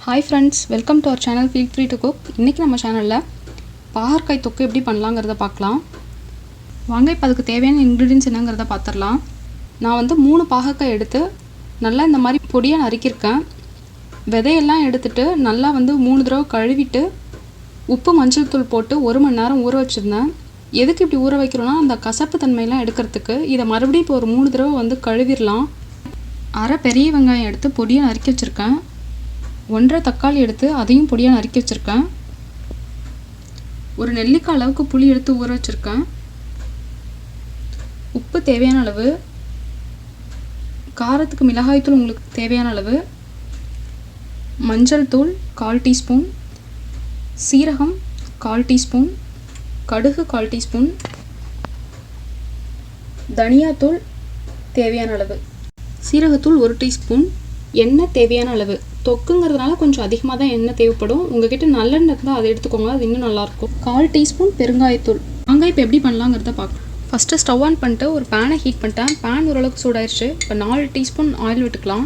Hi friends, welcome to our channel Feel Free to Cook. இன்னைக்கு நம்ம சேனல்ல பாகற்காய் தொக்கு எப்படி பண்ணலாம்ங்கறத பார்க்கலாம். வாங்க இப்போ அதுக்கு தேவையான ingredients என்னங்கறத பாத்துறலாம். நான் வந்து 3 பாகற்காய் எடுத்து நல்லா இந்த மாதிரி பொடியா நறுக்கிருக்கேன். விதையெல்லாம் எடுத்துட்டு நல்லா வந்து 3 தடவை கழுவிட்டு உப்பு மஞ்சள் தூள் போட்டு 1 மணி நேரம் ஊற வச்சிருந்தேன். எதுக்கு இப்படி ஊற வைக்கிறோம்னா அந்த கசப்பு தன்மை எல்லாம் எடுக்கிறதுக்கு. இத மறுபடியும் இப்போ ஒரு 3 தடவை வந்து கழுவிரலாம். அரை பெரிய வெங்காயம் எடுத்து பொடியா நறுக்கி வச்சிருக்கேன். 1 தக்காளி எடுத்து அதையும் பொடியா நறுக்கி வச்சிருக்கேன். ஒரு நெல்லிக்காய் அளவுக்கு புளி எடுத்து ஊற வச்சிருக்கேன். உப்பு தேவையான அளவு, காரத்துக்கு மிளகாய் தூள் உங்களுக்கு தேவையான அளவு, மஞ்சள் தூள் 1/4 டீஸ்பூன், சீரகம் 1/4 டீஸ்பூன், கடுகு 1/4 டீஸ்பூன், தனியாத்தூள் தேவையான அளவு, சீரகத்தூள் 1 டீஸ்பூன், எண்ணெய் தேவையான அளவு. தொக்குங்கிறதுனால கொஞ்சம் அதிகமாக தான் எண்ணெய் தேவைப்படும். உங்ககிட்ட நல்லெண்ணெய் இருந்தால் அதை எடுத்துக்கோங்க, அது இன்னும் நல்லாயிருக்கும். 1/4 டீஸ்பூன் பெருங்காயத்தூள். வாங்க இப்போ எப்படி பண்ணலாங்கிறத பார்க்கலாம். ஃபஸ்ட்டு ஸ்டவ் ஆன் பண்ணிட்டு ஒரு பேனை ஹீட் பண்ணிட்டேன். பேன் ஓரளவுக்கு சூடாயிருச்சு. இப்போ 4 டீஸ்பூன் ஆயில் விட்டுக்கலாம்.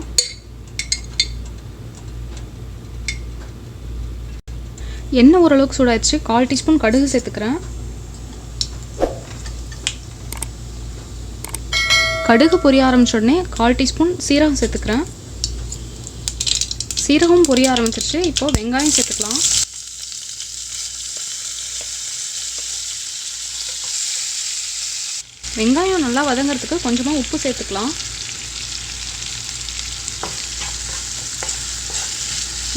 எண்ணெய் ஓரளவுக்கு சூடாயிருச்சு. 1/4 டீஸ்பூன் கடுகு சேர்த்துக்கிறேன். கடுகு பொரிய ஆரம்பிச்ச உடனே 1/4 டீஸ்பூன் சீரகம் சேர்த்துக்கிறேன். சீரகம் பொரிய ஆரம்பிச்சிருச்சு. இப்போ வெங்காயம் சேர்த்துக்கலாம். வெங்காயம் நல்லா வதங்கிறதுக்கு கொஞ்சமாக உப்பு சேர்த்துக்கலாம்.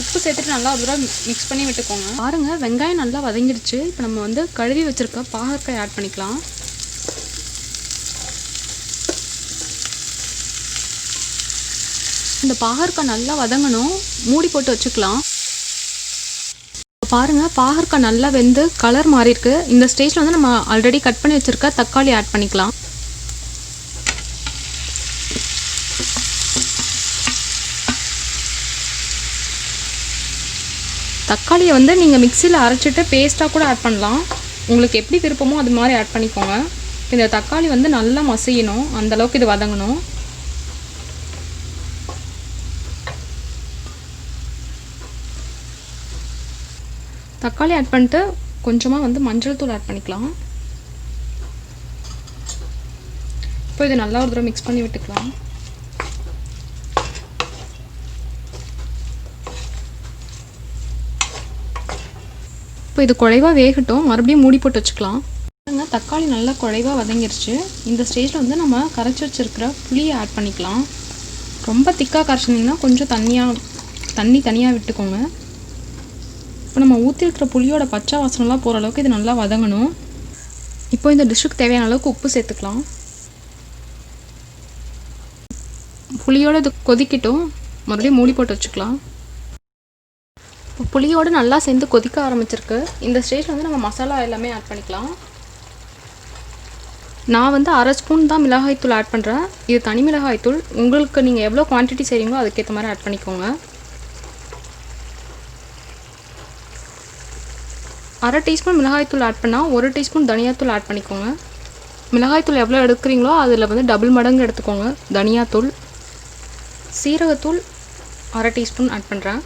உப்பு சேர்த்துட்டு நல்லா ஒரு தடவை மிக்ஸ் பண்ணி விட்டுக்கோங்க. பாருங்க வெங்காயம் நல்லா வதங்கிடுச்சு. இப்போ நம்ம வந்து கழுவி வச்சிருக்க பாகற்காய் ஆட் பண்ணிக்கலாம். இந்த பாகற்காய் நல்லா வதங்கணும். மூடி போட்டு வச்சுக்கலாம். பாருங்க பாகற்காய் நல்லா வெந்து கலர் மாறி இருக்கு. இந்த ஸ்டேஜ்ல வந்து நம்ம ஆல்ரெடி கட் பண்ணி வச்சிருக்க தக்காளி ஆட் பண்ணிக்கலாம். தக்காளியை வந்து நீங்க மிக்சியில் அரைச்சிட்டு பேஸ்டா கூட ஆட் பண்ணலாம். உங்களுக்கு எப்படி விருப்பமோ அது மாதிரி ஆட் பண்ணிக்கோங்க. இந்த தக்காளி வந்து நல்லா மசியணும், அந்த அளவுக்கு இது வதங்கணும். தக்காளி ஆட் பண்ணிட்டு கொஞ்சமாக வந்து மஞ்சள் தூள் ஆட் பண்ணிக்கலாம். இப்போ இது நல்லா ஒரு தடவை மிக்ஸ் பண்ணி விட்டுக்கலாம். இப்போ இது குழைவாக வேகட்டும். மறுபடியும் மூடி போட்டு வச்சுக்கலாம். தக்காளி நல்லா குழைவாக வதங்கிருச்சு. இந்த ஸ்டேஜில் வந்து நம்ம கரைச்சி வச்சுருக்கிற புளியை ஆட் பண்ணிக்கலாம். ரொம்ப திக்காக கரைச்சிங்கன்னா கொஞ்சம் தண்ணி தனியாக விட்டுக்கோங்க. இப்போ நம்ம ஊற்றிருக்கிற புளியோட பச்சை வாசனைலாம் போகிற அளவுக்கு இது நல்லா வதங்கணும். இப்போ இந்த டிஷ்ஷுக்கு தேவையான அளவுக்கு உப்பு சேர்த்துக்கலாம். புளியோட இது கொதிக்கட்டும். மறுபடியும் மூடி போட்டு வச்சுக்கலாம். இப்போ புளியோடு நல்லா சேர்ந்து கொதிக்க ஆரம்பிச்சிருக்கு. இந்த ஸ்டேஜில் வந்து நம்ம மசாலா எல்லாமே ஆட் பண்ணிக்கலாம். நான் வந்து 1/2 ஸ்பூன் தான் மிளகாய்த்தூள் ஆட் பண்ணுறேன். இது தனி மிளகாய்த்தூள். உங்களுக்கு நீங்கள் எவ்வளோ குவான்டிட்டி செய்கிறீங்களோ அதுக்கேற்ற மாதிரி ஆட் பண்ணிக்கோங்க. 1/2 டீஸ்பூன் மிளகாய்த்தூள் ஆட் பண்ணால் 1 டீஸ்பூன் தனியாத்தூள் ஆட் பண்ணிக்கோங்க. மிளகாய்த்தூள் எவ்வளோ எடுக்கிறீங்களோ அதில் வந்து டபுள் மடங்கு எடுத்துக்கோங்க தனியாத்தூள். சீரகத்தூள் 1/2 டீஸ்பூன் ஆட் பண்ணுறேன்.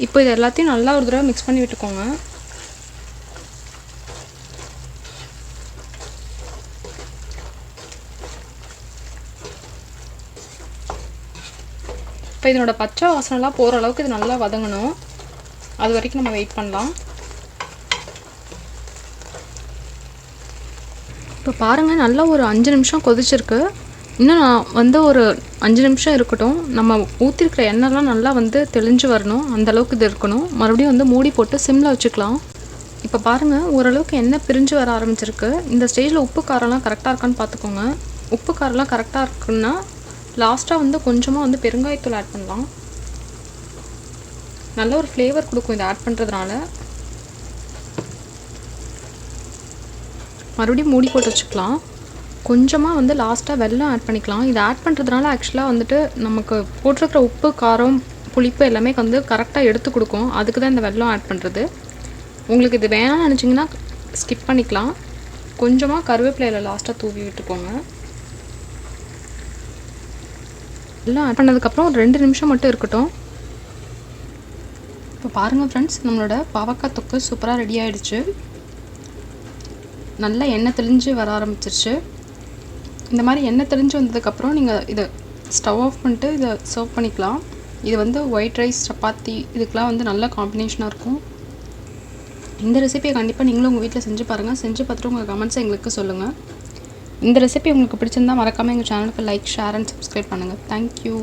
இப்போ இது எல்லாத்தையும் நல்லா ஒரு தடவை மிக்ஸ் பண்ணி விட்டுக்கோங்க. இப்போ இதனோட பச்சை வாசனைலாம் போகிற அளவுக்கு இது நல்லா வதங்கணும். அது வரைக்கும் நம்ம வெயிட் பண்ணலாம். இப்போ பாருங்கள் நல்லா ஒரு 5 நிமிஷம் கொதிச்சிருக்கு. இன்னும் நான் வந்து ஒரு 5 நிமிஷம் இருக்கட்டும். நம்ம ஊற்றிருக்கிற எண்ணெய்லாம் நல்லா வந்து தெளிஞ்சு வரணும். அந்தளவுக்கு இது இருக்கணும். மறுபடியும் வந்து மூடி போட்டு சிம்மில் வச்சுக்கலாம். இப்போ பாருங்கள் ஓரளவுக்கு எண்ணெய் பிரிஞ்சு வர ஆரம்பிச்சிருக்கு. இந்த ஸ்டேஜில் உப்பு காரம்லாம் கரெக்டாக இருக்கான்னு பார்த்துக்கோங்க. உப்பு காரம்லாம் கரெக்டாக இருக்குன்னா லாஸ்ட்டாக வந்து கொஞ்சமாக வந்து பெருங்காயத்தூள் ஆட் பண்ணலாம். நல்ல ஒரு ஃப்ளேவர் கொடுக்கும் இதை ஆட் பண்ணுறதுனால. மறுபடியும் மூடி போட்டு வச்சுக்கலாம். கொஞ்சமாக வந்து லாஸ்ட்டாக வெல்லம் ஆட் பண்ணிக்கலாம். இதை ஆட் பண்ணுறதுனால ஆக்சுவலாக வந்துட்டு நமக்கு போட்டிருக்கிற உப்பு காரம் புளிப்பு எல்லாமே வந்து கரெக்டாக எடுத்து கொடுக்கும். அதுக்கு தான் இந்த வெல்லம் ஆட் பண்ணுறது. உங்களுக்கு இது வேணாம்னு நினச்சிங்கன்னா ஸ்கிப் பண்ணிக்கலாம். கொஞ்சமாக கருவேப்பிலையில் லாஸ்ட்டாக தூவி விட்டுக்கோங்க. எல்லாம் ஆட் பண்ணதுக்கப்புறம் ஒரு 2 நிமிஷம் மட்டும் இருக்கட்டும். இப்போ பாருங்கள் ஃப்ரெண்ட்ஸ், நம்மளோட பாவக்காய் தொக்கு சூப்பராக ரெடி ஆகிடுச்சு. நல்லா எண்ணெய் தெளிஞ்சு வர ஆரம்பிச்சிருச்சு. இந்த மாதிரி எண்ணெய் தெளிஞ்சு வந்ததுக்கப்புறம் நீங்கள் இதை ஸ்டவ் ஆஃப் பண்ணிட்டு இதை சர்வ் பண்ணிக்கலாம். இது வந்து ஒயிட் ரைஸ், சப்பாத்தி இதுக்கெலாம் வந்து நல்ல காம்பினேஷனாக இருக்கும். இந்த ரெசிபியை கண்டிப்பாக நீங்களும் உங்கள் வீட்டில் செஞ்சு பாருங்கள். செஞ்சு பார்த்துட்டு உங்கள் கமெண்ட்ஸை எங்களுக்கு சொல்லுங்கள். இந்த ரெசிபி உங்களுக்கு பிடிச்சிருந்தால் மறக்காமல் எங்கள் சேனலுக்கு லைக், ஷேர் அண்ட் சப்ஸ்கிரைப் பண்ணுங்கள். தேங்க்யூ.